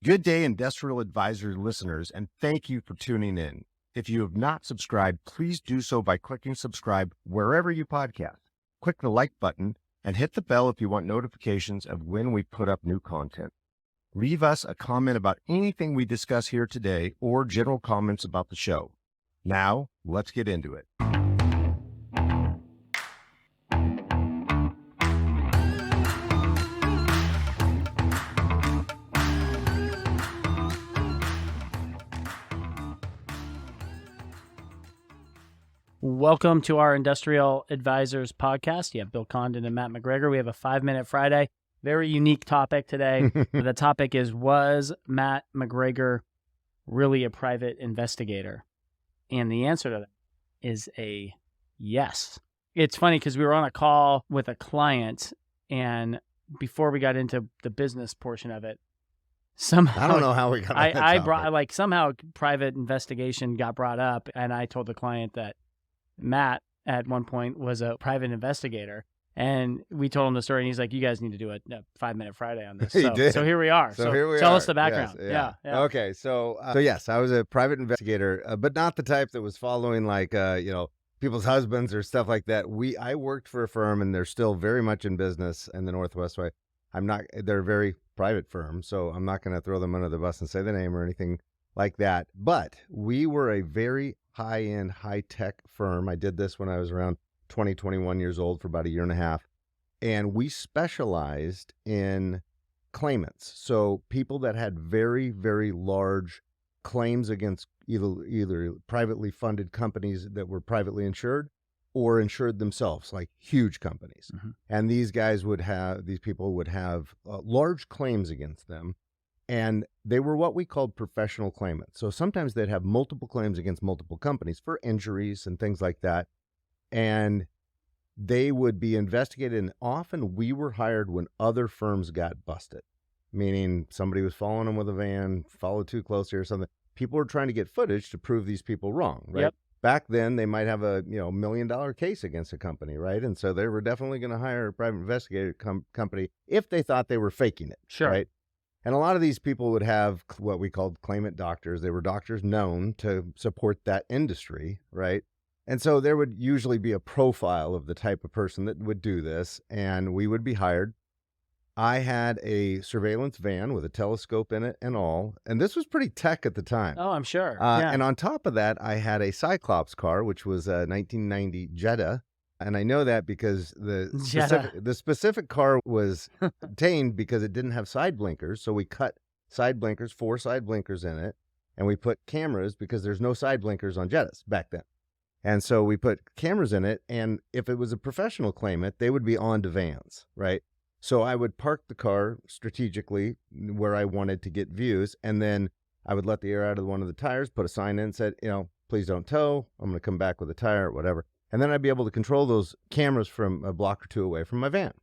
Good day, Industrial Advisor listeners, and thank you for tuning in. If you have not subscribed, please do so by clicking subscribe wherever you podcast. Click the like button and hit the bell if you want notifications of when we put up new content. Leave us a comment about anything we discuss here today or general comments about the show. Now, let's get into it. Welcome to our Industrial Advisors podcast. You have Bill Condon and Matt McGregor. We have a 5-Minute Friday. Very unique topic today. The topic is, was Matt McGregor really a private investigator? And the answer to that is a yes. It's funny because we were on a call with a client, and before we got into the business portion of it, somehow I don't know how we got on that I topic. brought somehow private investigation got brought up, and I told the client that Matt at one point was a private investigator, and we told him the story, and he's like, you guys need to do a 5-Minute Friday on this. He did. So here we are. So here we tell are. us the background. Yes, Yeah. Okay. So yes, I was a private investigator, but not the type that was following people's husbands or stuff like that. I worked for a firm, and they're still very much in business in the Northwest way. They're a very private firm, so I'm not going to throw them under the bus and say the name or anything like that. But we were a very high-end, high-tech firm. I did this when I was around 20, 21 years old for about a year and a half. And we specialized in claimants. So people that had very, very large claims against either privately funded companies that were privately insured or insured themselves, like huge companies. Mm-hmm. And these people would have large claims against them. And they were what we called professional claimants. So sometimes they'd have multiple claims against multiple companies for injuries and things like that. And they would be investigated. And often we were hired when other firms got busted, meaning somebody was following them with a van, followed too closely or something. People were trying to get footage to prove these people wrong, right? Yep. Back then, they might have a $1 million case against a company, right? And so they were definitely going to hire a private investigator company if they thought they were faking it, Sure. right? And a lot of these people would have what we called claimant doctors. They were doctors known to support that industry, right? And so there would usually be a profile of the type of person that would do this, and we would be hired. I had a surveillance van with a telescope in it and all, and this was pretty tech at the time. Oh, I'm sure. And on top of that, I had a Cyclops car, which was a 1990 Jetta. And I know that because the specific car was obtained because it didn't have side blinkers. So we cut side blinkers, 4 side blinkers in it, and we put cameras because there's no side blinkers on Jettas back then. And so we put cameras in it, and if it was a professional claimant, they would be on to vans, right? So I would park the car strategically where I wanted to get views, and then I would let the air out of one of the tires, put a sign in, said, please don't tow. I'm going to come back with a tire or whatever. And then I'd be able to control those cameras from a block or two away from my van.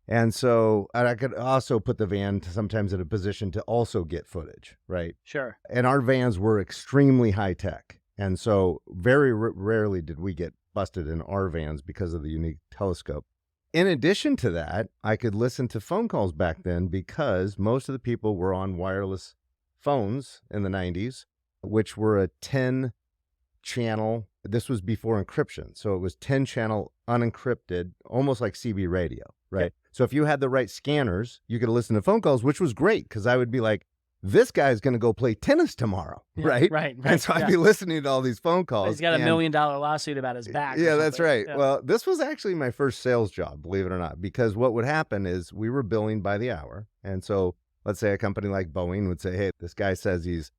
And so I could also put the van sometimes in a position to also get footage, right? Sure. And our vans were extremely high tech. And so very rarely did we get busted in our vans because of the unique telescope. In addition to that, I could listen to phone calls back then because most of the people were on wireless phones in the 90s, which were a 10-channel. This was before encryption. So it was 10-channel unencrypted, almost like CB radio, right? Yep. So if you had the right scanners, you could listen to phone calls, which was great because I would be like, this guy's going to go play tennis tomorrow, right? Right. And so I'd be listening to all these phone calls. He's got a $1 million lawsuit about his back. Yeah, that's right. Yeah. Well, this was actually my first sales job, believe it or not, because what would happen is we were billing by the hour. And so let's say a company like Boeing would say, hey, this guy says he's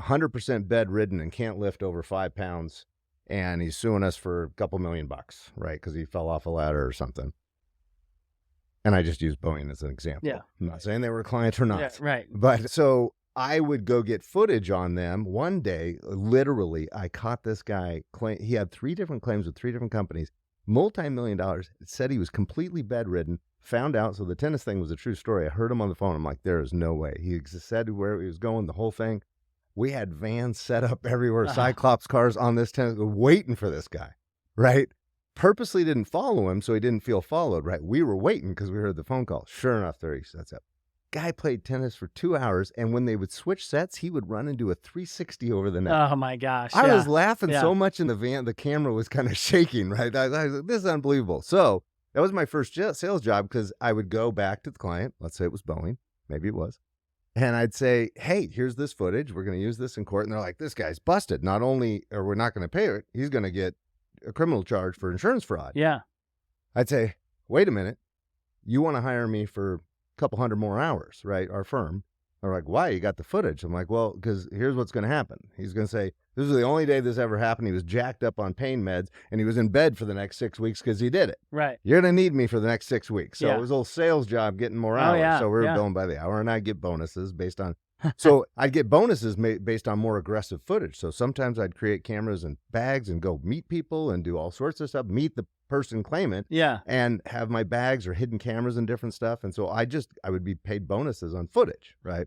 100% bedridden and can't lift over 5 pounds. And he's suing us for a couple $1 million, right? Because he fell off a ladder or something. And I just used Boeing as an example. Yeah. I'm not saying they were a client or not. Yeah, right. But so I would go get footage on them. One day, literally, I caught this guy. He had 3 different claims with 3 different companies, multi-million dollars. It said he was completely bedridden, found out. So the tennis thing was a true story. I heard him on the phone. I'm like, there is no way. He said where he was going, the whole thing. We had vans set up everywhere, Cyclops cars on this tennis, waiting for this guy, right? Purposely didn't follow him so he didn't feel followed, right? We were waiting because we heard the phone call. Sure enough, there he sets up. guy played tennis for 2 hours, and when they would switch sets, he would run and do a 360 over the net. Oh my gosh. I was laughing so much in the van, the camera was kind of shaking, right? I was like, this is unbelievable. So that was my first sales job, because I would go back to the client. Let's say it was Boeing. Maybe it was. And I'd say, hey, here's this footage. We're going to use this in court. And they're like, this guy's busted. Not only are we not going to pay it, he's going to get a criminal charge for insurance fraud. Yeah. I'd say, wait a minute. You want to hire me for a couple hundred more hours, right? Our firm. They're like, why? You got the footage. I'm like, well, because here's what's going to happen. He's going to say, this is the only day this ever happened. He was jacked up on pain meds, and he was in bed for the next 6 weeks because he did it. Right. You're going to need me for the next 6 weeks. So it was a little sales job getting more hours. Yeah. So we were billing by the hour, and I'd get bonuses based on, so I'd get bonuses based on more aggressive footage. So sometimes I'd create cameras and bags and go meet people and do all sorts of stuff, meet the person claimant, and have my bags or hidden cameras and different stuff. And so I would be paid bonuses on footage, right?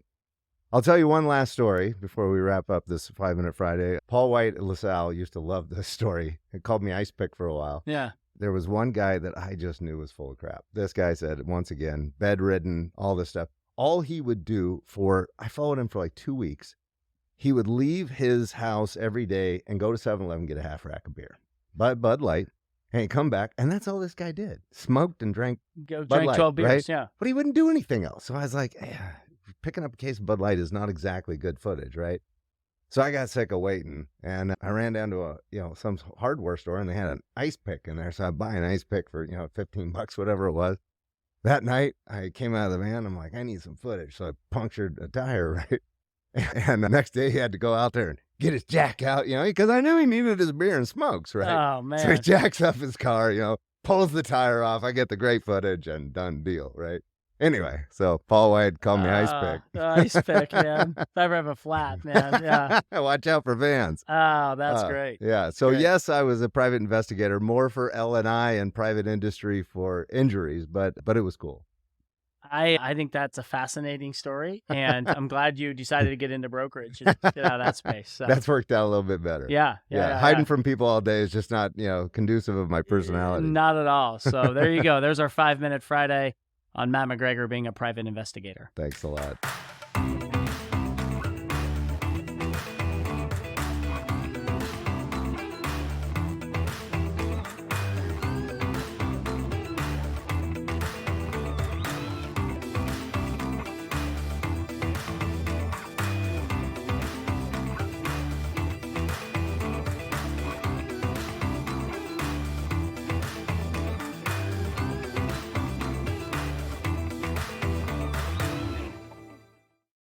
I'll tell you one last story before we wrap up this 5-Minute Friday. Paul White at LaSalle used to love this story. He called me Ice Pick for a while. Yeah. There was one guy that I just knew was full of crap. This guy said, once again, bedridden, all this stuff. All he would do I followed him for like 2 weeks. He would leave his house every day and go to 7-Eleven, get a half rack of beer. Bud Light. And he'd come back, and that's all this guy did. Smoked and drank Bud Light, 12 beers, right? yeah. But he wouldn't do anything else. So I was like, picking up a case of Bud Light is not exactly good footage, right? So I got sick of waiting, and I ran down to some hardware store, and they had an ice pick in there. So I buy an ice pick for, $15, whatever it was. That night, I came out of the van. I'm like, I need some footage. So I punctured a tire, right? And the next day, he had to go out there and get his jack out, because I knew he needed his beer and smokes, right? Oh, man. So he jacks up his car, pulls the tire off. I get the great footage and done deal, right? Anyway, so Paul White called me Ice Pick. Ice Pick, man. If I ever have a flat, man. Yeah. Watch out for vans. Oh, that's great. Yeah. So great. Yes, I was a private investigator, more for L&I and private industry for injuries, but it was cool. I think that's a fascinating story, and I'm glad you decided to get into brokerage and get out of that space. So. That's worked out a little bit better. Yeah. Hiding from people all day is just not, conducive of my personality. Not at all. So there you go. There's our 5-Minute Friday on Matt McGregor being a private investigator. Thanks a lot.